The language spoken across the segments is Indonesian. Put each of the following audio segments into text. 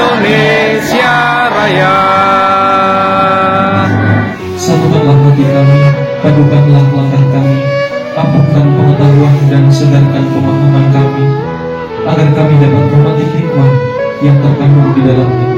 Indonesia Raya. Satukanlah hati kami, padukanlah langkah kami, ampunkan pengetahuan dan segarkan pemahaman kami, agar kami dapat memetik hikmah yang terkandung di dalamnya.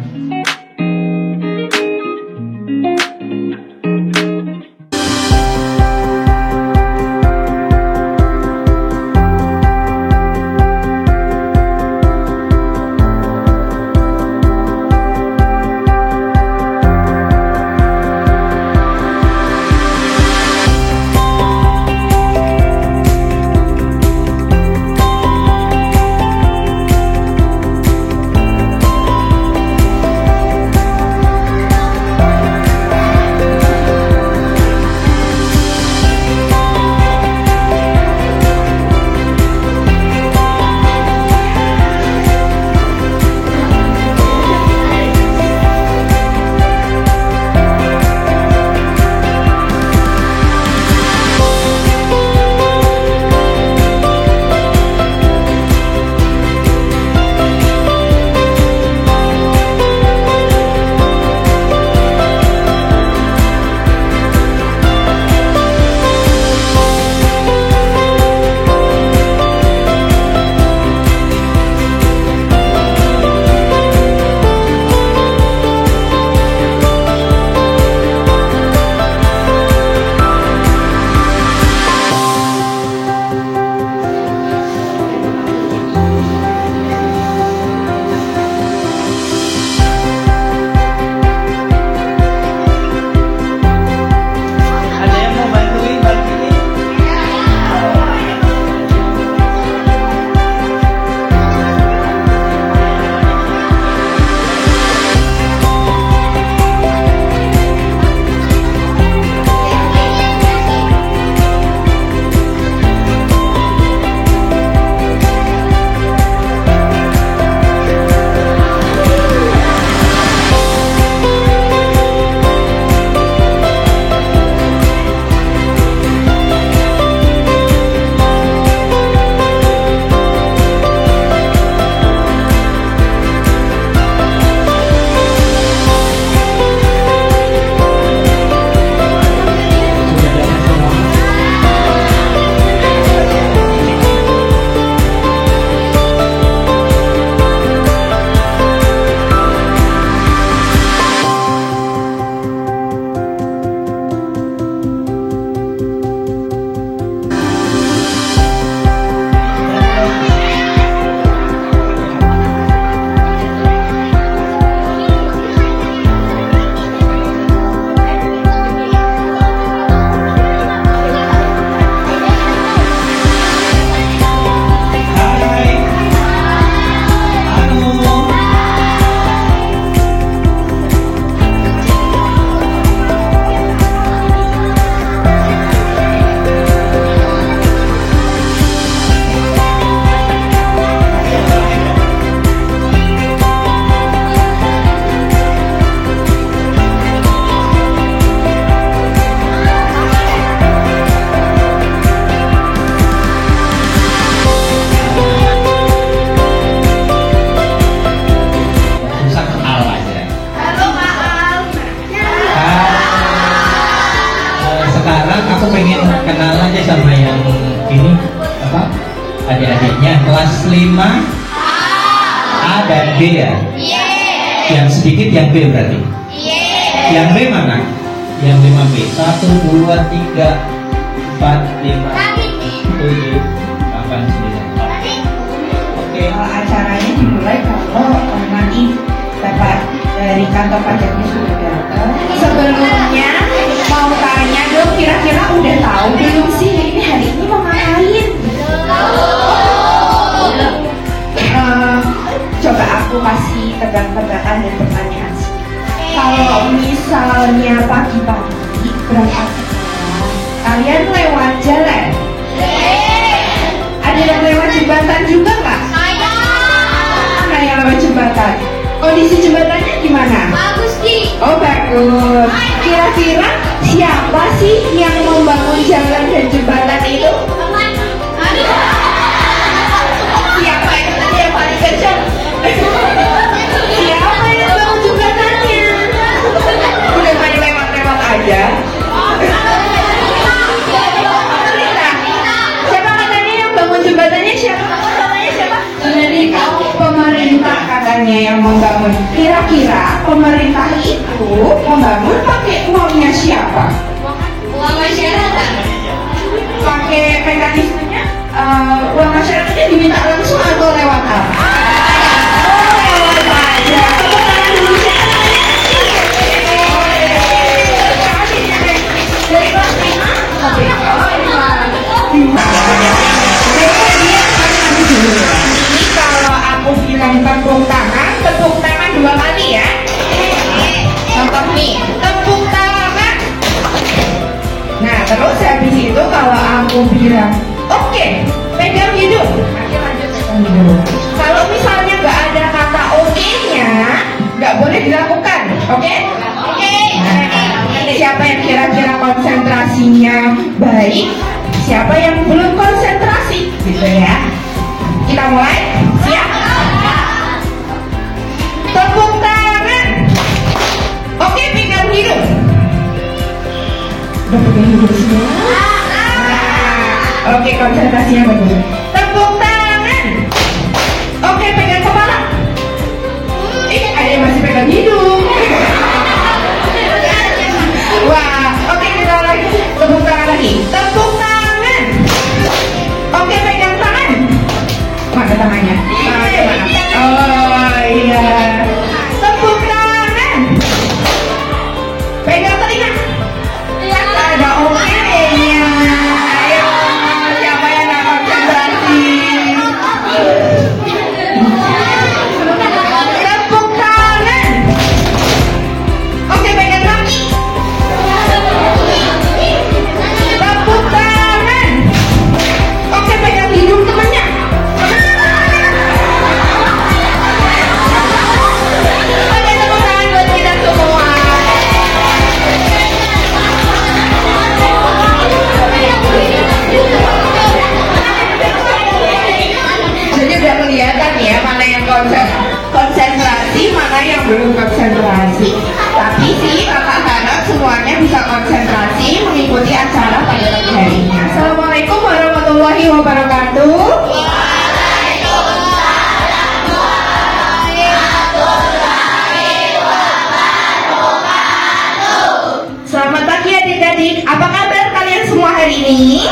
Adik-adiknya kelas 5 A dan B ya? Yang sedikit yang B berarti? Yang B mana? Yang 5B 1, 2, 3, 4, 5, 7, 8, 9. Oke. Acaranya dimulai kalau nanti dapat dari kantor pajaknya sudah datang. Sebelumnya mau tanya dong, kira-kira udah tahu belum sih ini hari ini mau ngapain? Coba aku kasih tebak-tebakan dan pertanyaan sih. Kalau misalnya pagi-pagi berangkat sekolah, kalian lewat jalan? Ada yang lewat jembatan juga nggak? Ada yang lewat jembatan. Kondisi jembatannya gimana? Bagus, Ki. Oh, bagus. Kira-kira siapa sih yang membangun jalan dan jembatan itu? Siapa yang tadi yang paling kencang? Siapa? Kira-kira pemerintah itu membangun pakai uangnya siapa? Uang masyarakat. Pakai mekanismenya uang masyarakatnya diminta langsung atau lewat apa? Oh, lewat pajak. Tepuk tangan dulu, siapa namanya? Dari kelas 5? Oke. Ini kalau aku bilang tepuk tangan 2 kali ya. Contoh nih, tepuk tangan. Nah, terus habis itu kalau aku bilang, oke, pegang hidung. Nanti lanjut pegang hidung. Kalau misalnya nggak ada kata oke-nya, nggak boleh dilakukan. Oke? Oke. Nah, siapa yang kira-kira konsentrasinya baik? Siapa yang belum konsentrasi? Gitu ya. Kita mulai. Siap? Tepuk tangan. Oke, pegang hidung. Udah pegang hidung semua? Oke, konsentrasinya bagus. Tepuk tangan. Oke, pegang kepala. Ada yang masih pegang hidung. Wah, oke, kita lagi. Tepuk tangan lagi. Tepuk tangan. Oke, pegang tangan. Mana tangannya? Tangannya mana? Oh iya. Tepuk tangan. Pegang telinga. Ada oke-nya. Ayo, siapa yang nggak konsentrasi? Tepuk tangan. Oke, pegang kaki. Tepuk tangan. Oke, pegang hidung temannya. Oke, tepuk tangan buat kita semua. Jadi udah kelihatan ya mana yang konsentrasi, mana yang belum konsentrasi. Tapi sih kakak-kakak semuanya bisa konsentrasi mengikuti acara pada pagi harinya. Assalamualaikum warahmatullahi wabarakatuh. Selamat pagi adik-adik. Apa kabar kalian semua hari ini?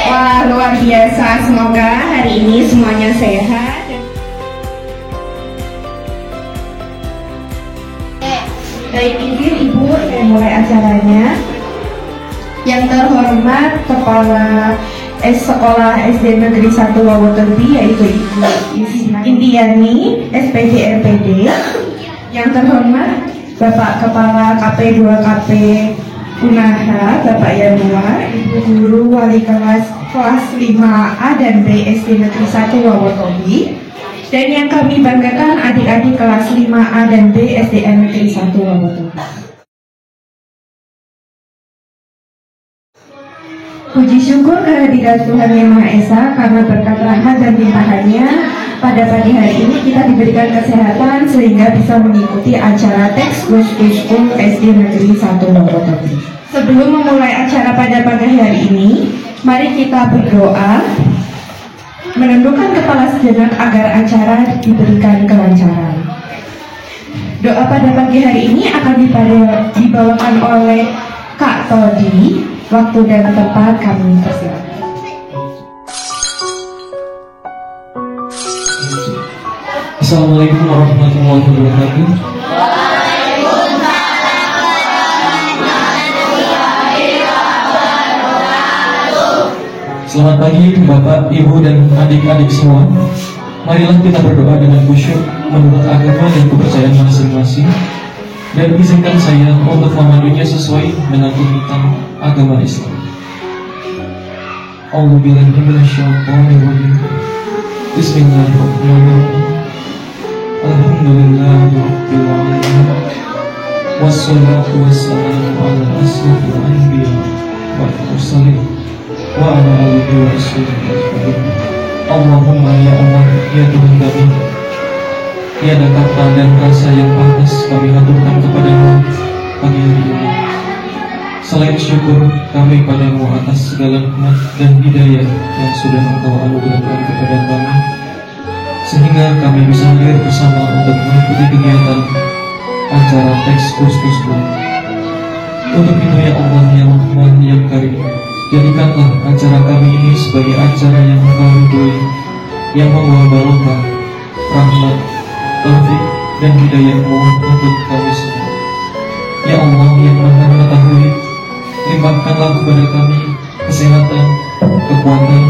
Wah, luar biasa. Semoga hari ini semuanya sehat. Baik, izin Ibu, saya mulai acaranya. Yang terhormat Kepala Sekolah SD Negeri 1 Wawoterbi, yaitu Ibu Indiani, SPD RPD. Yang terhormat Bapak Kepala KP 2KP Unaha, Bapak Yanuar, Ibu Guru Wali Kelas 5A dan B SD Negeri 1 Wawoterbi. Dan yang kami banggakan adik-adik kelas 5A dan B SDN Negeri 1 Wawoterbi. Puji syukur kehadirat Tuhan Yang Maha Esa karena berkat rahmat dan limpahannya pada pagi hari ini kita diberikan kesehatan sehingga bisa mengikuti acara Teks School SD Negeri 1 Wawoterbi. Sebelum memulai acara pada pagi hari ini, mari kita berdoa menundukkan kepala sejenak agar acara diberikan kelancaran. Doa pada pagi hari ini akan dibawakan oleh Kak Todi. Waktu dan tempat kami persilakan. Assalamualaikum warahmatullahi wabarakatuh. Selamat pagi Bapak, Ibu, dan adik-adik semua. Marilah kita berdoa dengan khusyuk menurut agama dan kepercayaan masing-masing. Dan izinkan saya untuk memandunya sesuai dengan tuntutan agama Islam. A'udzubillahi minasyaitonirrajim. Bismillahirrahmanirrahim. Alhamdulillahirabbil alamin. Wassalatu wassalamu ala asyrofil anbiya wal mursalin wa ala alihi wa sahbihi ajma'in. Allahumma ya Allah, ya Tuhan kami, tiada kata dan rasa yang pantas kami haturkan kepadamu pagi hari ini. Selain syukur kami padamu atas segala nikmat dan hidayah yang sudah Engkau anugerahkan kepada kami. sehingga kami bisa hadir bersama untuk mengikuti kegiatan acara teks Kristus Pun. Untuk itu ya Allah yang Rahman yang Karim, jadikanlah acara kami ini sebagai acara yang Engkau ridhoi, yang membawa barokah, rahmat, taufik, dan hidayah-Mu untuk kami semua. Ya Allah yang Maha Mengetahui, limpahkanlah kepada kami kesehatan, kekuatan,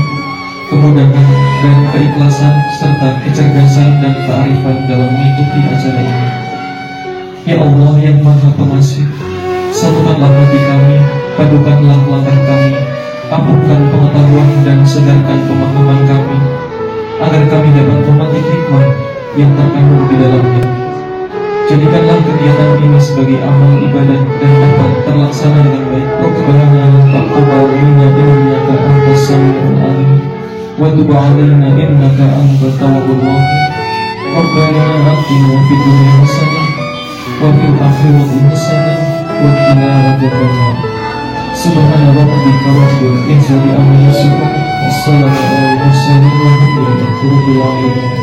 kemudahan, dan keikhlasan serta kecerdasan dan kearifan dalam mengikuti acara ini. Ya Allah yang Maha Pengasih, satukanlah hati kami, padukanlah langkah kami, ampunkan pengetahuan dan segarkan pemahaman kami, agar kami dapat memetik hikmah yang terkandung di dalamnya. Jadikanlah kegiatan ini sebagai amal ibadah dan dapat terlaksana dengan baik. Rabbana taqabbal minna innaka antas samiul alim wa tub 'alaina innaka antat tawwabur rahim. Rabbana atina fid dunya hasanah wa fil akhirati hasanah wa qina adzabannar. Subhana rabbika rabbil izzati amma yasifun. Wassalamu ala mursalin walhamdulillahi rabbil alamin.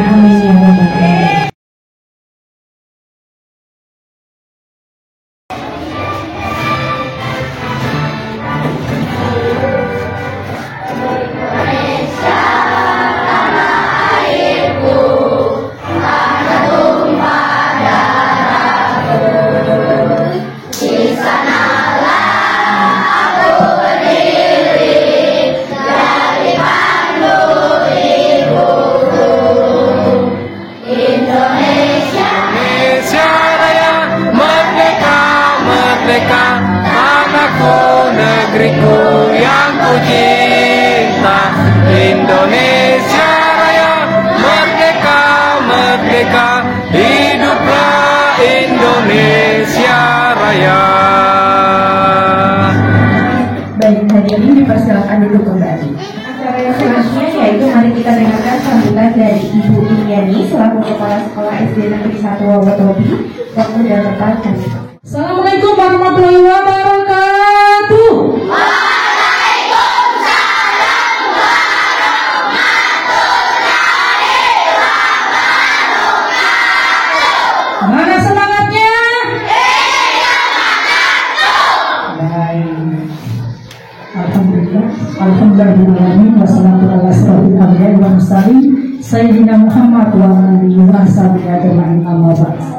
Amin ya rabbal alamin. Negeriku yang ku cinta, Indonesia Raya, merdeka, merdeka, hiduplah Indonesia Raya. Baik, hadirin dipersilakan duduk kembali. Acara yang selanjutnya yaitu mari kita dengarkan sambutan dari Ibu Iniani selaku Kepala Sekolah SD Negeri 1 Wonotobi. Waktu dan tempat kami. Assalamualaikum warahmatullahi wabarakatuh. Mana semangatnya? Baik. Alhamdulillah. Alhamdulillahirrahmanirrahim. Wassalatu ala asrofil anbiya'i wal mursalin Sayyidina Muhammad wa alihi wa sahbihi ajma'in, amma ba'd.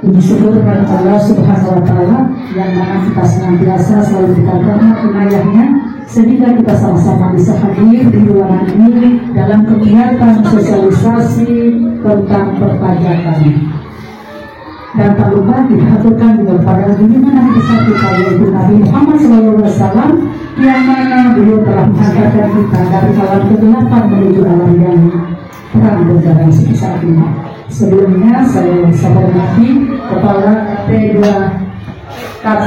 Puji syukur kepada Allah Subhanahu wa Ta'ala yang mana kita senantiasa selalu diberikan rahmat inayahnya sehingga kita sama-sama bisa hadir di ruangan ini dalam kegiatan sosialisasi tentang perpajakan. Dan tak lupa dihaturkan juga pada junjungan Nabi besar kita yaitu Nabi Muhammad SAW yang mana beliau telah menghantarkan kita dari alam kegelapan menuju alam yang terang benderang sebesar ini. Sebelumnya saya hormati Kepala RT 2 KB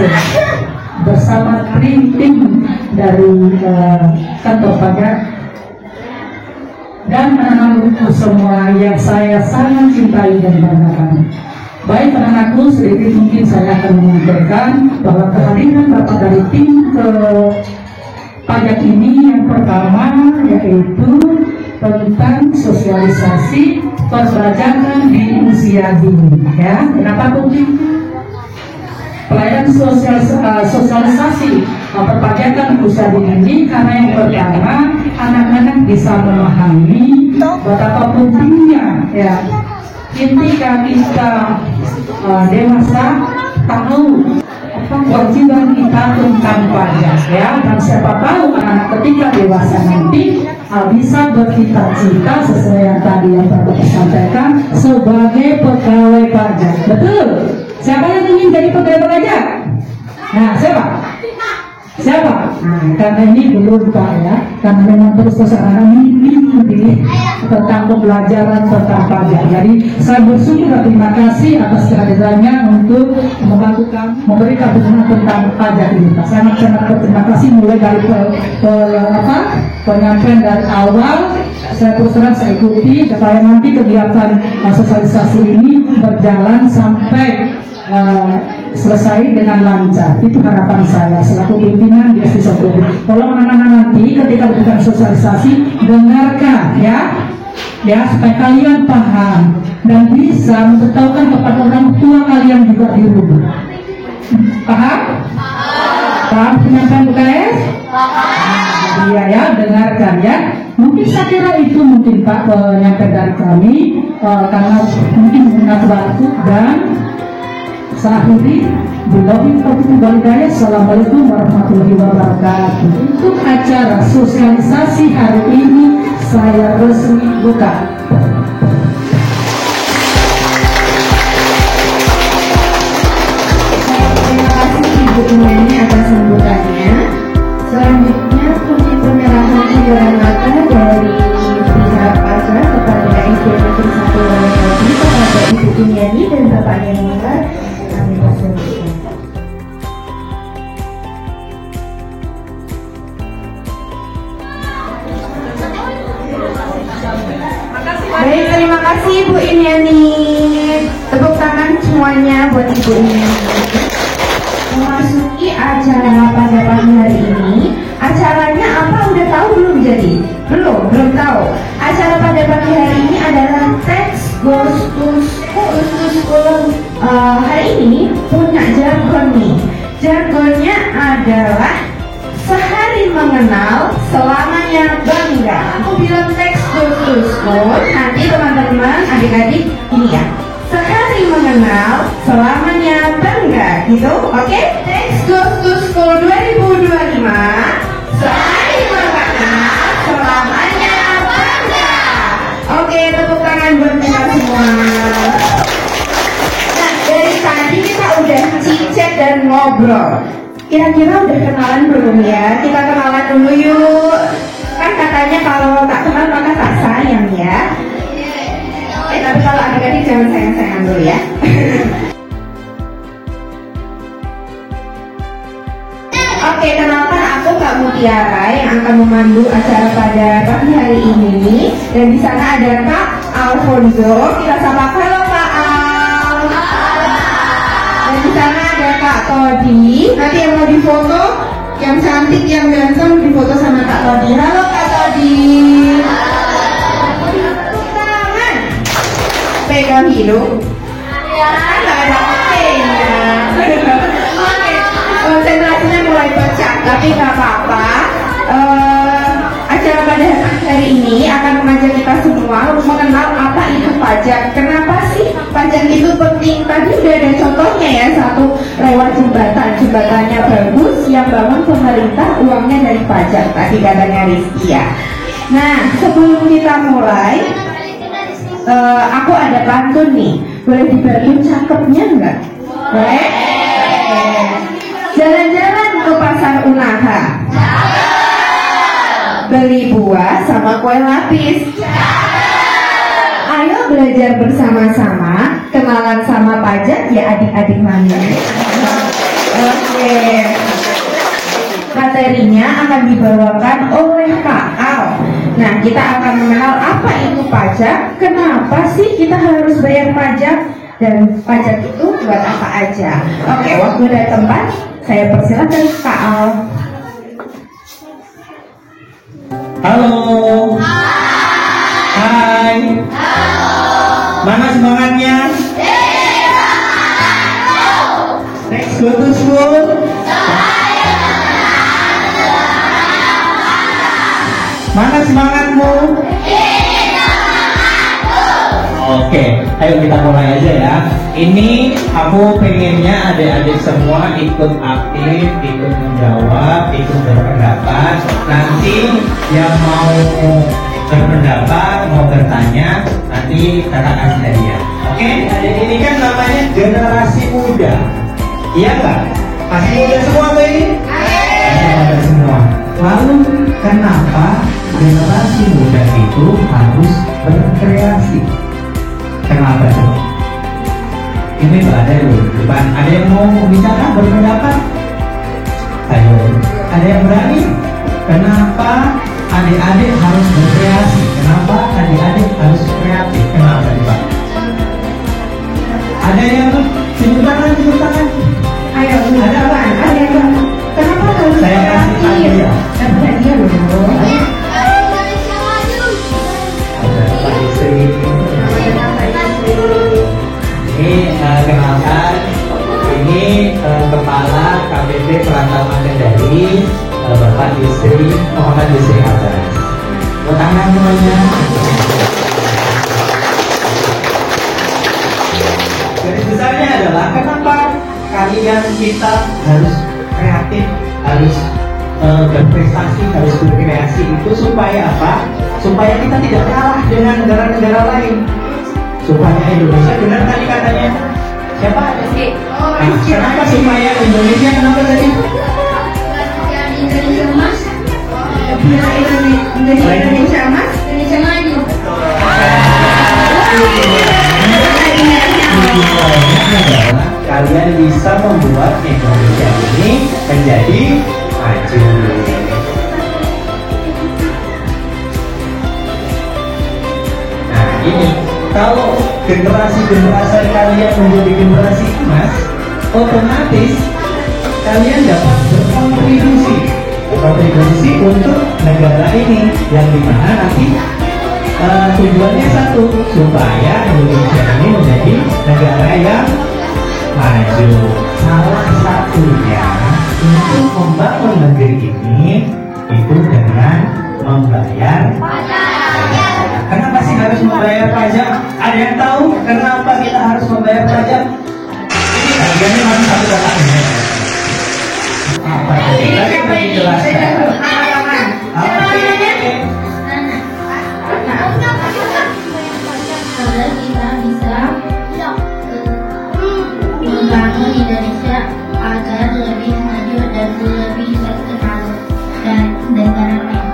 bersama tim dari kantor pajak dan anak-anakku semua yang saya sangat cintai dan banggakan. Baik anak-anakku, sedikit mungkin saya akan menyampaikan bahwa kehadiran Bapak dari tim ke pajak ini yang pertama yaitu tentang sosialisasi perpajakan di usia dini. Ya, kenapa penting? Pelayanan sosialisasi perpajakan usia dini ini karena yang pertama anak-anak bisa memahami betapa pentingnya ya ketika kita dewasa tahu kewajiban kita tentang pajak ya, dan siapa tahu anak ketika dewasa nanti bisa bercita-cita sesuai yang tadi yang Bapak sampaikan sebagai pegawai pajak. Betul? Siapa yang ingin jadi pegawai pajak? Nah, siapa? Siapa? Nah, karena ini belum Pak ya, karena memang terus anak ini tentang pembelajaran tentang pajak. Jadi saya bersyukur dan terima kasih atas kehadirannya untuk membantu kami memberikan dukungan tentang pajak ini. Sangat berterima kasih mulai dari penyampaian dari awal. Saya terus terang saya ikuti supaya nanti kegiatan sosialisasi ini berjalan sampai selesai dengan lancar. Itu harapan saya selaku pimpinan di SD Sokobun. Tolong anak-anak nanti ketika berikan sosialisasi dengarkan ya supaya kalian paham dan bisa memberitahukan kepada orang tua kalian juga di rumah. Paham? Paham penyampaian UKS? Iya ya, dengarkan ya. Mungkin saya kira itu mungkin Pak penyampaian dari kami karena mungkin menggunakan waktu dan saya akhiri. Billahi taufiq wal hidayah. Assalamualaikum warahmatullahi wabarakatuh. Untuk acara sosialisasi hari ini saya resmi buka. Terima kasih Ibu Inani atas sambutannya. Selanjutnya kunci penyerahan cindera mata dari pihak pajak kepada SD Negeri 1 Wonosobo kepada Ibu Inani dan Bapak Yanita kami persilakan. Baik, terima kasih Bu Iniani. Tepuk tangan semuanya buat Ibu Iniani. Memasuki acara pada pagi hari ini. Acaranya apa udah tahu belum jadi? Belum tahu. Acara pada pagi hari ini adalah Text Goes to School. Hari ini punya jargon nih. Jargonnya adalah sehari mengenal, selamanya bangga. Aku bilang Text Goes to School. Nanti teman-teman, adik-adik ini ya. Sehari mengenal, selamanya bangga, gitu, oke? Text Goes to School 2025. Sehari mengenal, selamanya bangga. Oke, tepuk tangan buat kita semua. Nah, dari tadi kita udah cicet dan ngobrol. Kira-kira udah kenalan belum ya? Kita kenalan dulu yuk. Kan katanya kalau tak kenal maka tak sayang ya. Tapi kalau adik-adik jangan sayang-sayang dulu ya. Oke, kenalkan aku Kak Mutiara yang akan memandu acara pada pagi hari ini. Dan di sana ada Kak Alfonso. Kita sapa halo Kak Al. Dan di sana ada Kak Todi. Nanti yang mau difoto, yang cantik, yang ganteng difoto sama Kak Todi. Halo Kak Todi. Pegang hidung. Ya, nggak ada pakainya. Oke, konsentrasinya mulai pecah, tapi nggak apa-apa. Acara pada hari ini akan mengajak kita semua untuk mengenal apa itu pajak. Kenapa sih pajak itu penting? Tadi udah ada contohnya ya, satu lewat jembatan. Jembatannya bagus, yang bangun pemerintah, uangnya dari pajak. Tadi katanya Rizky ya. Nah, sebelum kita mulai, aku ada pantun nih. Boleh dibantu cakepnya enggak? Boleh? Jalan-jalan ke pasar Unaha. Beli buah sama kue lapis. Ayo belajar bersama-sama, kenalan sama pajak ya adik-adik mami. Oke. Materinya akan dibawakan oleh Kak Al. Nah, kita akan mengenal apa itu pajak, kenapa sih kita harus bayar pajak, dan pajak itu buat apa aja. Oke, waktu dan tempat, saya persilakan Kak Al. Halo. Hai. Mana semangatnya? Next go to school. Mana semangatmu? Oke, ayo kita mulai aja ya. Ini aku pengennya adik-adik semua ikut aktif, ikut menjawab, ikut berpendapat. Nanti yang mau berpendapat, mau bertanya, nanti kakak kasih hadiah. Oke, adik ini kan namanya generasi muda. Iya nggak? Masih muda semua tuh ini? Masih muda semua. Lalu kenapa generasi muda itu harus berkreasi? Kenapa tuh? Ini ada dulu depan. Ada yang mau bicara berpendapat? Ayo, ada yang berani? Kenapa adik-adik harus berkreasi? Kenapa adik-adik harus kreatif? Kenapa Pak? Ada yang tepuk tangan, tepuk tangan. Ayo, ada apa? Ada apa? Kenapa kamu Saya kasih hadiah. dapat hadiah loh? Indonesia maju. Ada Pak Yusri. Ini kenalkan, ini Kepala KPP Perantauan Kendari, Bapak Yusri, Muhammad Yusri Abbas. Tangan semuanya. Garis besarnya adalah kenapa kalian kita harus kreatif, harus berprestasi, harus berkreasi itu supaya apa? Supaya kita tidak kalah dengan negara-negara lain. Supaya Indonesia, benar tadi katanya siapa? Nah, kenapa supaya Indonesia, kenapa tadi? Indonesia emas. Indonesia emas. Indonesia maju. Tujuannya adalah kalian bisa membuat Indonesia ini menjadi maju. Nah ini, kalau generasi kalian menjadi generasi emas, otomatis kalian dapat berkontribusi untuk negara ini, yang dimana nanti tujuannya satu, supaya Indonesia ini menjadi negara yang maju. Salah satunya untuk membangun negeri ini itu dengan membayar pajak. Kenapa sih harus membayar pajak? Ada yang tahu kenapa kita harus membayar pajak? Ini harganya masih satu kotaknya. Apa tadi? Tadi mau dijelaskan. Agar kita bisa membangun Indonesia agar lebih maju dan lebih terkenal dan negara lain.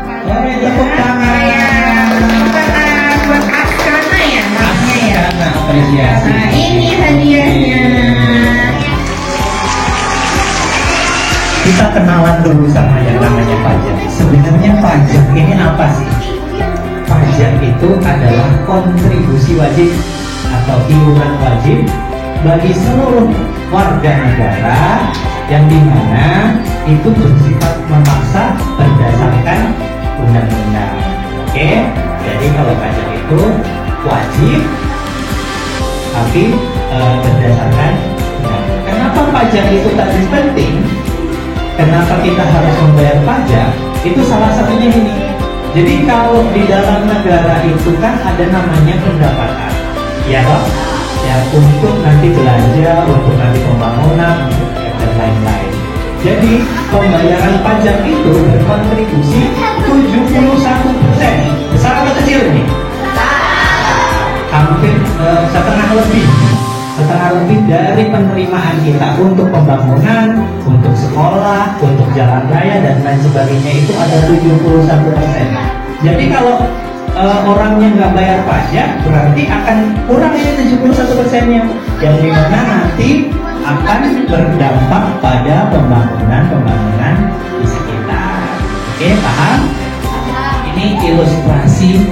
Tepuk tangan. Buat Askana ya namanya ya. Karena apresiasi. Nah ini hadiahnya. Kita kenalan dulu sama yang namanya pajak. Sebenarnya pajak ini apa sih? Pajak itu adalah kontribusi wajib atau iuran wajib bagi seluruh warga negara yang dimana itu bersifat memaksa berdasarkan undang-undang. Oke, jadi kalau pajak itu wajib tapi berdasarkan undang-undang. Kenapa pajak itu tadi penting? Kenapa kita harus membayar pajak? Itu salah satunya ini. Jadi kalau di dalam negara itu kan ada namanya pendapatan, ya toh? Ya untuk nanti belanja, untuk nanti pembangunan, dan lain-lain. Jadi pembayaran pajak itu berkontribusi 71%. Besar atau kecil nih? Hampir setengah lebih dari penerimaan kita untuk pembangunan, untuk sekolah, untuk jalan raya dan lain sebagainya itu ada 71%. Jadi kalau orangnya nggak bayar pajak, berarti akan kurang ini 71%-nya, yang dimana nanti akan berdampak pada pembangunan di sekitar. Oke, paham? Ini ilustrasi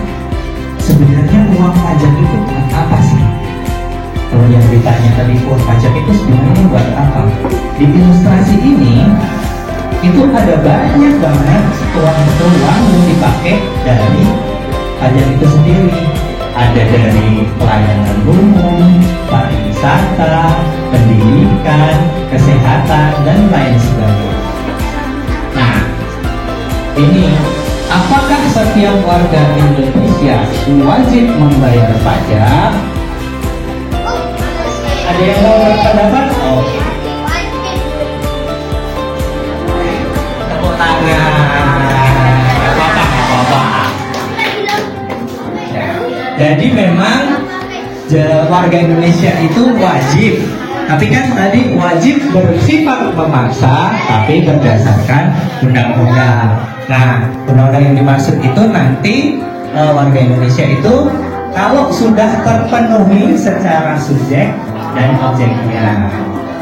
sebenarnya uang pajak itu buat apa sih? Kalau yang ditanya tadi uang pajak itu sebenarnya buat apa? Di ilustrasi ini itu ada banyak banget uang yang dipakai dari pajak itu sendiri. Ada dari pelayanan umum, pariwisata, pendidikan, kesehatan, dan lain sebagainya. Nah, ini apakah setiap warga Indonesia wajib membayar pajak? Ada yang mau berpendapat? Oke. Tepuk tangan. Apa-apa. Jadi memang warga Indonesia itu wajib. Tapi kan tadi wajib bersifat memaksa, tapi berdasarkan undang-undang. Nah, undang-undang yang dimaksud itu nanti warga Indonesia itu kalau sudah terpenuhi secara subjek dan objeknya.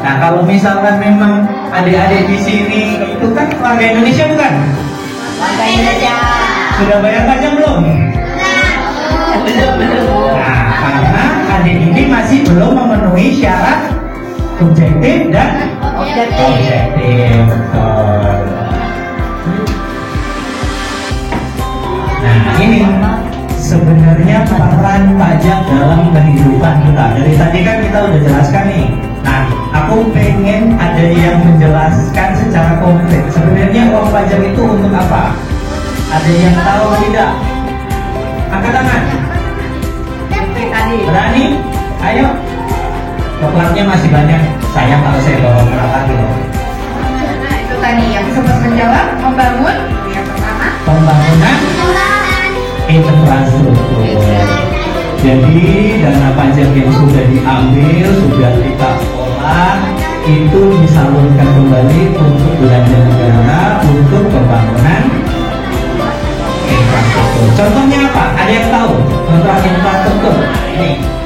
Nah, kalau misalkan memang adik-adik di sini itu kan warga Indonesia bukan? Warga Indonesia. Sudah bayar pajak belum? Nah, karena adik ini masih belum memenuhi syarat objektif dan Objektif, betul. Nah, ini sebenarnya peran pajak dalam kehidupan kita. Dari tadi kan kita udah jelaskan nih. Nah, aku pengen ada yang menjelaskan secara konkret. Sebenarnya uang pajak itu untuk apa? Ada yang tahu tidak? Angkat tangan. Berani? Ayo. Coklatnya masih banyak. Sayang kalau saya bawa berat lagi loh. Nah, itu tadi yang sempat menjawab membangun yang pertama. Pembangunan infrastruktur. Jadi dana pajak yang sudah diambil, sudah kita olah, itu disalurkan kembali untuk belanja negara untuk pembangunan infrastruktur. Contohnya apa? Ada yang tahu? Contoh infrastruktur. Ini.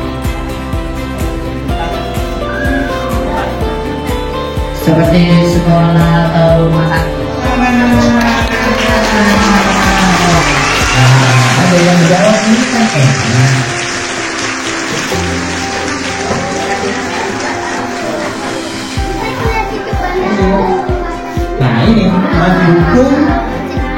Seperti sekolah atau rumah sakit. Ada yang menjawab ini kan Nah ini mendukung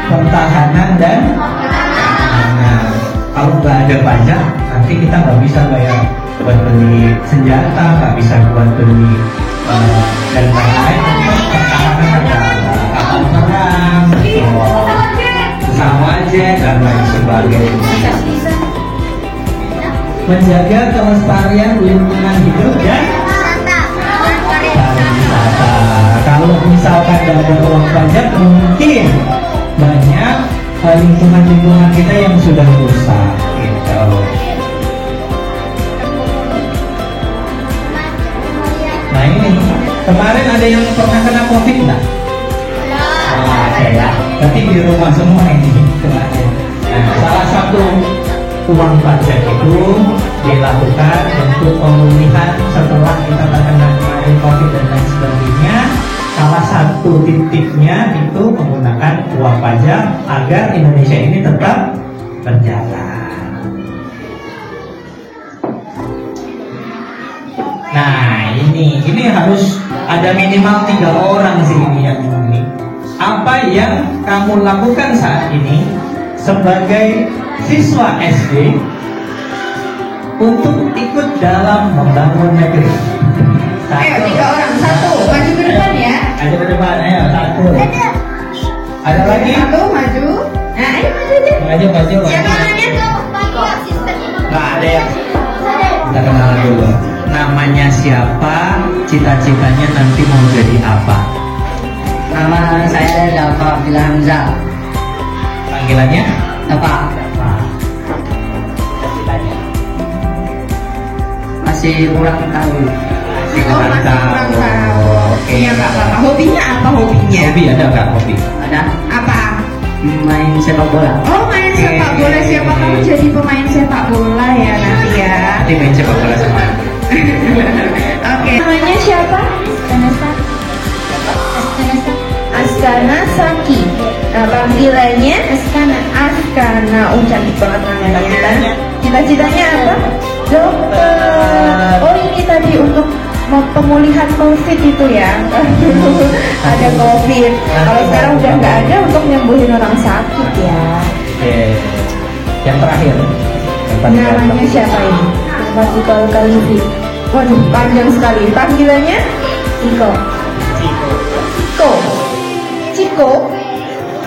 pertahanan dan keamanan. Kalau nggak ada pajak, nanti kita nggak bisa bayar buat beli senjata, nggak bisa buat beli dan lain-lain untuk pertahanan negara, kapal perang, pesawat jet dan lain sebagainya. Menjaga kelestarian lingkungan hidup dan pariwisata. Kalau misalkan tidak ada uang pajak, mungkin banyak lingkungan kita yang sudah rusak. Gitu. Nah ini kemarin ada yang pernah kena COVID nggak? Ada ya. Tapi di rumah semua ini kemarin. Nah, salah satu uang pajak itu dilakukan untuk pemulihan setelah kita terkena COVID dan lain sebagainya. Salah satu titiknya itu menggunakan uang pajak agar Indonesia ini tetap berjalan. Nah ini harus ada minimal 3 orang sih ini yang ini. Apa yang kamu lakukan saat ini sebagai siswa SD untuk ikut dalam membangun negeri? Ayo 3 orang, 1 maju ke depan ya. Ayo ke depan, ayo 1. Ada lagi? 1 maju. Nah, ayo maju deh. Maju. Siapa namanya tuh? Nggak ada ya. Kita kenalan dulu. Namanya siapa? Cita-citanya nanti mau jadi apa? Nama saya Dafa Abdillah Hamzah. Panggilannya? Dafa. Cita-citanya? Masih kurang tahu. Masih Oh, kurang masih kurang tahu. Oke. Iya, nggak apa-apa. Hobinya apa hobinya? Hobi ada nggak hobi? Ada Apa? main sepak bola. Oh, main sepak bola. Siapa kamu jadi pemain sepak bola ya nanti ya? Nanti main sepak bola sama. Oke. Namanya siapa? Askana Saki. Nah, panggilannya Askana. Oh, cantik banget namanya. Cita-citanya apa? Dokter. Oh, ini tadi untuk pemulihan COVID itu ya. Ada COVID. Kalau sekarang udah nggak ada, untuk nyembuhin orang sakit ya. Oke. Yang terakhir. Namanya siapa ini? Masikal Kalifi. Waduh, panjang sekali. Panggilannya Ciko. Ciko.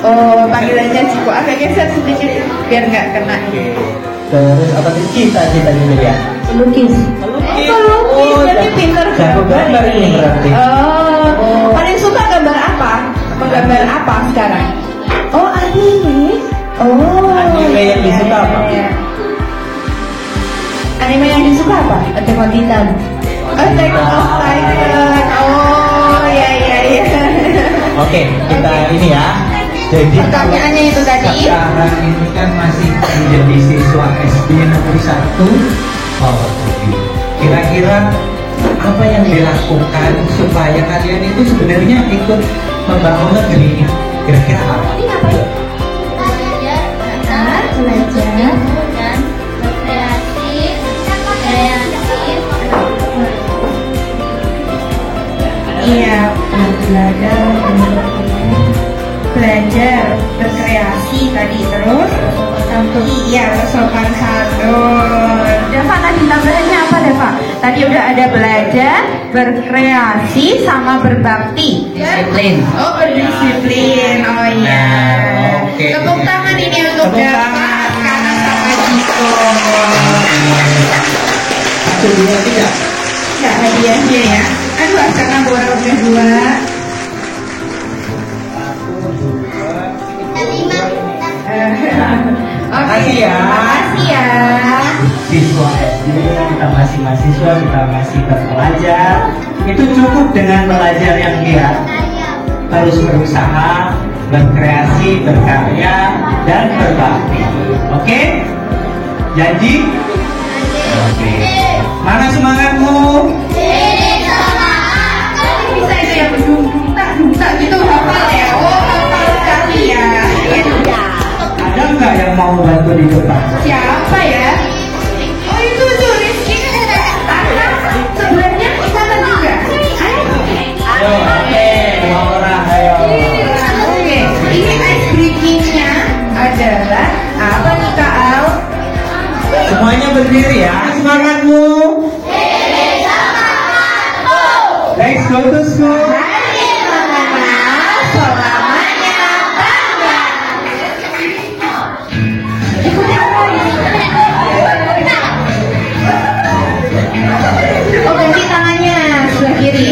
Oh, panggilannya Ciko. Agak geser sedikit biar nggak kena. Terus apa sih cita-citanya dulu ya? Pelukis. Pelukis. Jadi pinter Jago gambar ini berarti. Oh. Paling suka gambar apa? Menggambar apa sekarang? Oh, anime. Oh. Anime yang disuka apa? Anime yang disuka apa? Attack on Titan. Attack on Titan. Oh, ya. Oke, kita ini ya. Jadi Pertanyaannya itu tadi. sekarang ini kan masih menjadi siswa SD negeri 1. Oh, kira-kira apa yang dilakukan supaya kalian itu sebenarnya ikut membangun negeri ini? Kira-kira apa? belajar dan berkreatif. Iya, belajar berkreasi tadi, terus iya sopan santun. Deva tadi tambahannya apa Deva? Tadi udah ada belajar, berkreasi, sama berbakti. Disiplin. Oh, berdisiplin. Oh iya. Oke. Tepuk tangan ini untuk Tepuk Deva, tangan. sekarang sama Jiko. 1, 2, 3. Ya hadiahnya ya. Aduh, karena Bora udah 2. Makasih ya. Makasih ya. Siswa SD, kita masih mahasiswa, kita masih belajar. Itu cukup dengan belajar yang giat. Harus berusaha, berkreasi, berkarya, dan berbakti. Oke? Janji? Oke. Mana semangatmu? Bisa itu yang duta gitu hafal ya. Oh, hafal sekali ya. Ada nggak yang mau bantu di depan? Siapa ya? Oh, itu tuh Rizky. Anak sebelumnya ikatan juga. Ayo, oke, 2 orang, ayo. Oke, ini ice breaking-nya adalah apa nih Kak Al? Semuanya berdiri ya. Semangatmu. Let's go to school. Hari mengenal selamanya bangga. Oh, ganti tangannya sebelah kiri.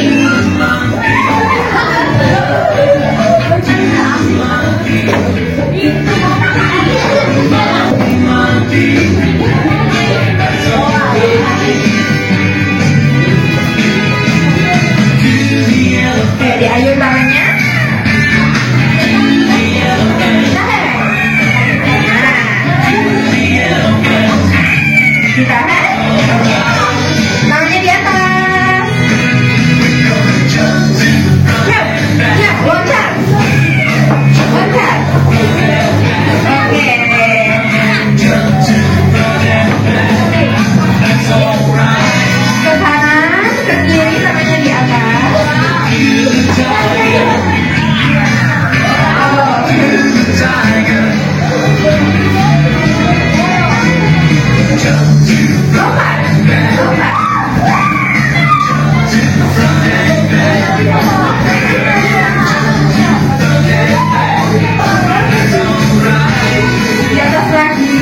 Oke, diayun tangannya. Ditahan. Oke. Tangannya di atas. Siap, siap, loncat. Loncat. Oke. Ke kanan, ke kiri, tangannya di atas. Lompat, lompat. Di atas lagi.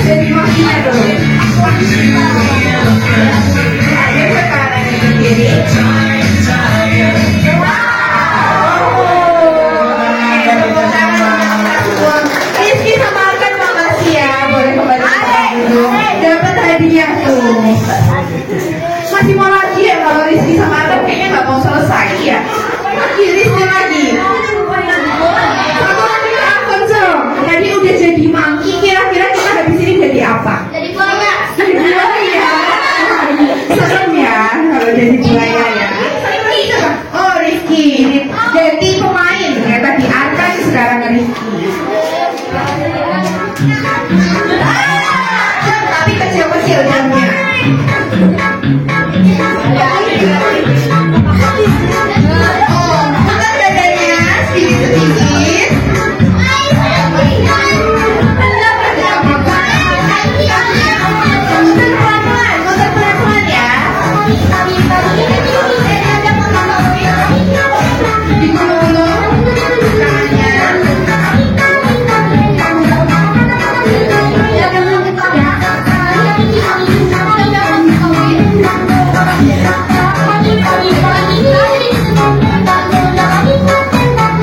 Jadi makinya dulu. Ayo ke kanan dan ke kiri. Rizky sama Alkan makasih ya, boleh kembali ke tempat dulu. Dapat hadiah tuh. Masih mau lagi ya, kalau Rizky sama Alkan kayaknya nggak mau selesai ya. Lagi Rizky lagi. Satu lagi ke Alfonso. Tadi udah jadi monkey, kira-kira kita habis ini jadi apa? Jadi buaya. Jadi buaya. Serem ya kalau jadi buaya ya. Oh Rizky, jadi pemain ya tadi Arkan, sekarang Rizky. Tapi kecil-kecil jamnya. Oh, putar dadanya sedikit-sedikit. Putar pelan-pelan ya. Digulung-gulung tangannya.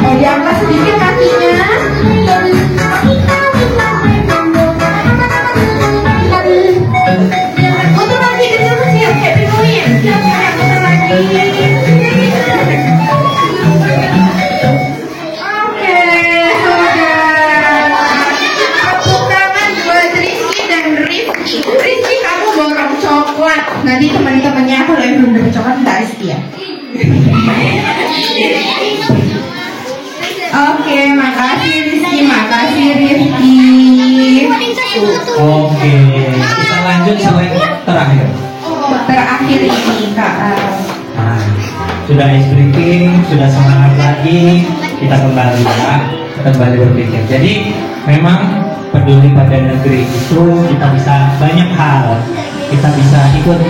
Oh, diangkat sedikit kakinya. Putar lagi kecil-kecil kayak pinguin. Putar lagi. Oke, sudah. Tepuk tangan buat Rizky dan Rizky. Rizky, kamu borong coklat. Nanti teman-temannya kalau yang belum dapat coklat nggak Rizky ya. Oke, makasih Rizky, makasih Rizky. Oke. lanjut slide terakhir. Terakhir ini Kak Al. Nah, sudah ice breaking, sudah semangat lagi, kita kembali ya, kembali berpikir. Jadi memang peduli pada negeri itu kita bisa banyak hal, kita bisa ikut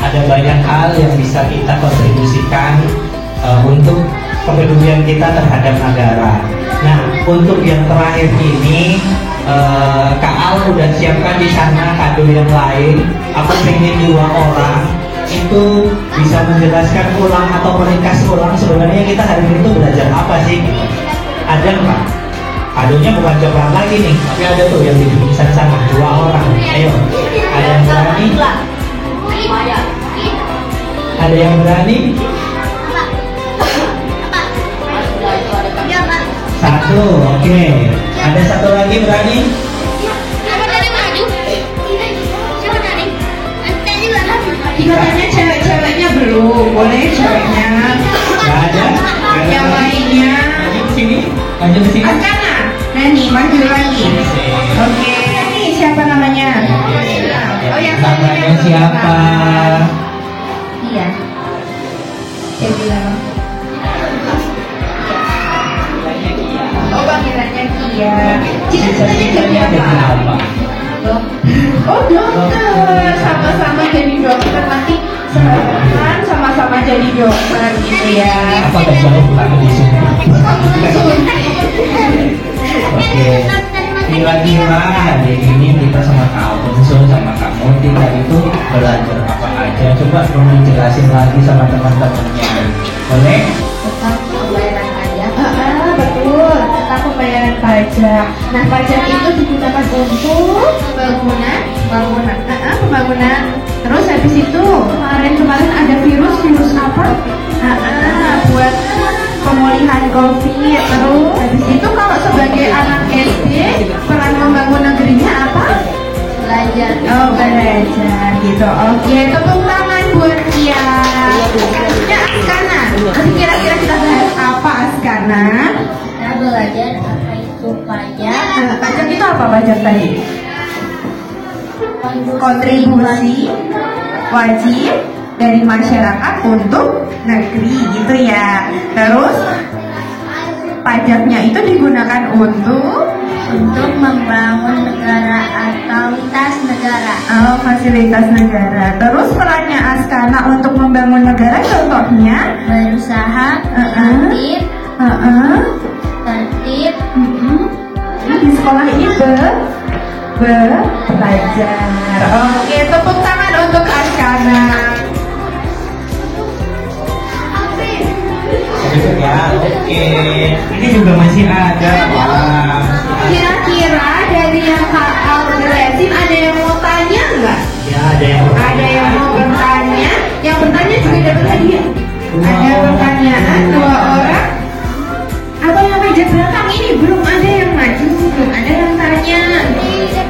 ada banyak hal yang bisa kita kontribusikan untuk kepedulian kita terhadap negara. Nah, untuk yang terakhir ini, Kak Al udah siapkan di sana kado yang lain. Aku pengen 2 orang itu bisa menjelaskan ulang atau meringkas ulang sebenarnya kita hari ini tuh belajar apa sih? Ada nggak? Kadonya bukan coklat lagi nih, tapi ada tuh yang di tulisan sana 2 orang. Ayo, ada yang berani? Ada yang berani? 1, oke. Ada 1 lagi berani? Katanya cewek-ceweknya belum, boleh ceweknya. Gak ada. Yang lainnya. Lanjut ke sini. Lanjut ke sini. Askana, Nani, maju lagi. Oke, Nani siapa namanya? Oh yang Namanya siapa? Iya. Saya bilang. Oh panggilannya Kia. Cita-citanya jadi apa? Oh dokter, sama-sama jadi dokter nanti sekarang sama-sama jadi dokter gitu ya. Apa gak jauh pulang di sini? Oke. Kira-kira hari ini kita sama Kak Alfonso sama Kak Muti tadi itu belajar apa aja? Coba dong dijelasin lagi sama teman-temannya. Boleh? Tentang pembayaran pajak. Betul, tentang pembayaran pajak. Nah pajak itu digunakan untuk pembangunan. Terus habis itu kemarin ada virus apa? Buat pemulihan COVID. Terus habis itu kalau sebagai anak SD peran membangun negerinya apa? Belajar. Oh belajar gitu. Oke, tepuk tangan buat Kia. Ya Askana. Nanti kira-kira kita bahas apa Askana? Kita belajar apa itu pajak. Pajak itu apa pajak tadi? Kontribusi wajib dari masyarakat untuk negeri gitu ya. Terus pajaknya itu digunakan untuk membangun negara atau fasilitas negara. Oh, fasilitas negara. Terus perannya Askana untuk membangun negara contohnya Berusaha tertib. Di sekolah ini belajar. Oke, tepuk tangan untuk Askana. Ya, oke. Ini juga masih ada. Wah. Kira-kira dari yang Kak Al jelasin ada yang mau tanya nggak? Ya, ada yang Mau bertanya? Yang bertanya juga dapat hadiah. Ada pertanyaan 2 orang. Atau yang meja belakang ini belum ada yang maju, belum ada yang tanya.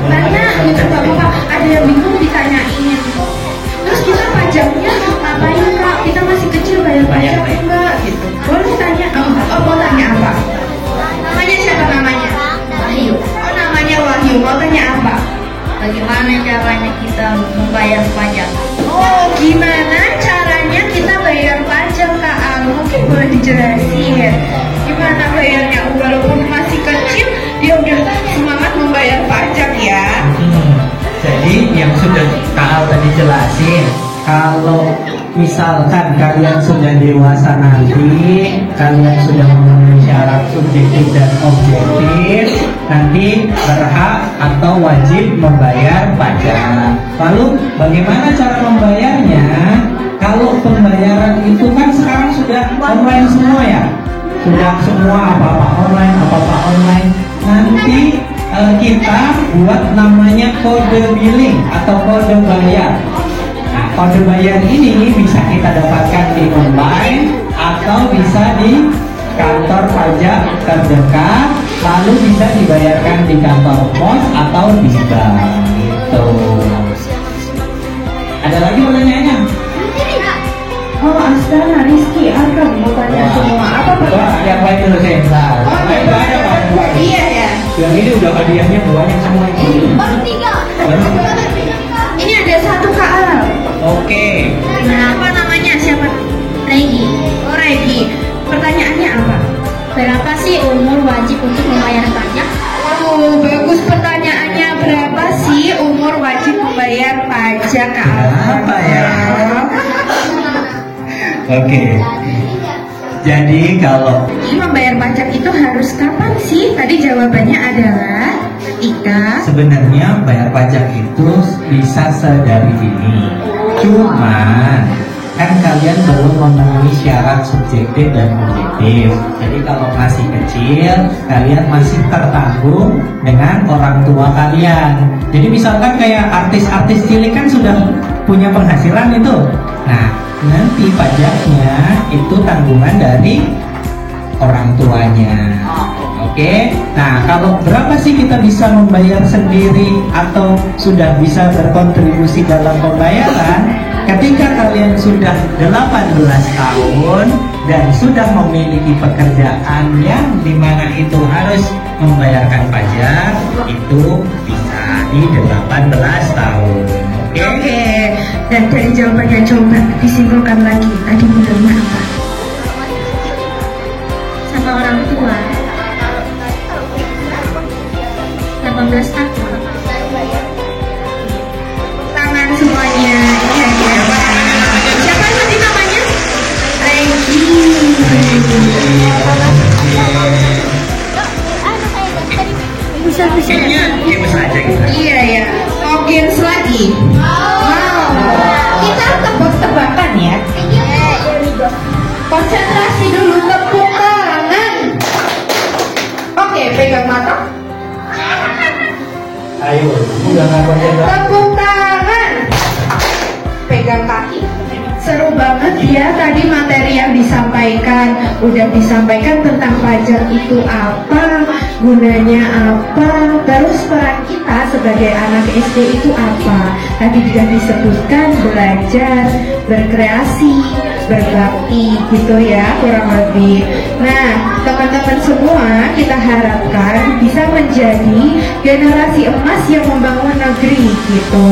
Tanya gitu Bapak, ada yang bingung ditanyain. Terus kita pajaknya ngapain Kak? Kita masih kecil bayar pajak enggak gitu. Boleh tanya. Oh mau tanya apa? Namanya siapa namanya? Wahyu. Oh namanya Wahyu. Mau tanya apa? Bagaimana caranya kita membayar pajak? Oh gimana caranya kita bayar pajak Kak Al? Mungkin boleh dijelasin. Gimana bayarnya? Walaupun masih kecil dia udah semangat membayar pajak ya. Jadi yang sudah Kak Al tadi jelasin, kalau misalkan kalian sudah dewasa nanti, kalian sudah memenuhi syarat subjektif dan objektif, nanti berhak atau wajib membayar pajak. Lalu bagaimana cara membayarnya? Kalau pembayaran itu kan sekarang sudah online semua ya, sudah semua apa-apa online. Nanti kita buat namanya kode billing atau kode bayar. Nah, kode bayar ini bisa kita dapatkan di online atau bisa di kantor kantor pajak terdekat, lalu bisa dibayarkan di kantor pos atau di bank. Gitu. Ada lagi pertanyaannya? Oh, Astana, Rizky, Akam mau tanya semua. Apa Wah, pertanyaan? yang lain dulu saya. Oh, Banyak, Pak. iya ya. Yang ini udah hadiahnya banyak semua ini. Ini ada satu KL. Oke. Apa namanya? Siapa? Regi, Oh, Regi. Pertanyaannya apa? berapa sih umur wajib untuk membayar pajak? Oh, bagus pertanyaannya. Berapa sih umur wajib membayar pajak, Kak? Berapa ya? Oke. Jadi kalau Ini membayar pajak itu harus kapan sih? Tadi jawabannya adalah ketika sebenarnya bayar pajak itu bisa sedari dini. Cuman kan kalian belum memenuhi syarat subjektif dan objektif. Jadi kalau masih kecil, kalian masih tertanggung dengan orang tua kalian. Jadi misalkan kayak artis-artis cilik kan sudah punya penghasilan itu. Nah, nanti pajaknya itu tanggungan dari orang tuanya. Oke. Nah, kalau berapa sih kita bisa membayar sendiri atau sudah bisa berkontribusi dalam pembayaran? Ketika kalian sudah 18 tahun dan sudah memiliki pekerjaan yang dimana itu harus membayarkan pajak, itu bisa di 18 tahun. Oke? Oke, dan dari jawabannya coba disimpulkan lagi. Tadi bilangnya apa? Sama orang tua 18 tahun. Tangan semuanya. Iya, iya. Siapa tadi namanya? Regi. Bisa-bisa. Games aja kita. Iya ya. Mau games lagi? Wow. Kita tebak-tebakan ya. Konsentrasi dulu, tepuk tangan. Oke, pegang mata. Ayo, udah nggak konsentrasi. Tepuk tangan. Pegang kaki. Seru banget ya tadi materi yang disampaikan. Udah disampaikan tentang pajak itu apa, gunanya apa, terus peran kita sebagai anak SD itu apa. Tadi juga disebutkan belajar, berkreasi, berbakti gitu ya kurang lebih. Nah, teman-teman semua kita harapkan bisa menjadi generasi emas yang membangun negeri gitu.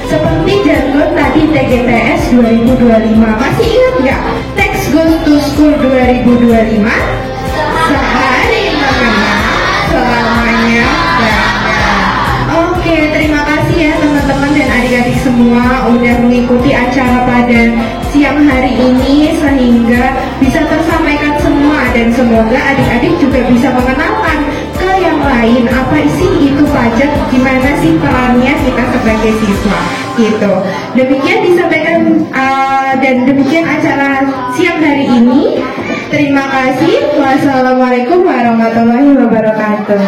Seperti jargon tadi TGTS 2025. Masih ingat nggak? Text Goes to School 2025. Sehari mengenal, selamanya bangga. Oke, terima kasih ya teman-teman dan adik-adik semua udah mengikuti acara pada siang hari ini sehingga bisa tersampaikan semua dan semoga adik-adik juga bisa mengenalkan ke yang lain apa sih itu pajak, gimana sih perannya kita sebagai siswa gitu. Demikian disampaikan dan demikian acara siang hari ini. Terima kasih. Wassalamualaikum warahmatullahi wabarakatuh.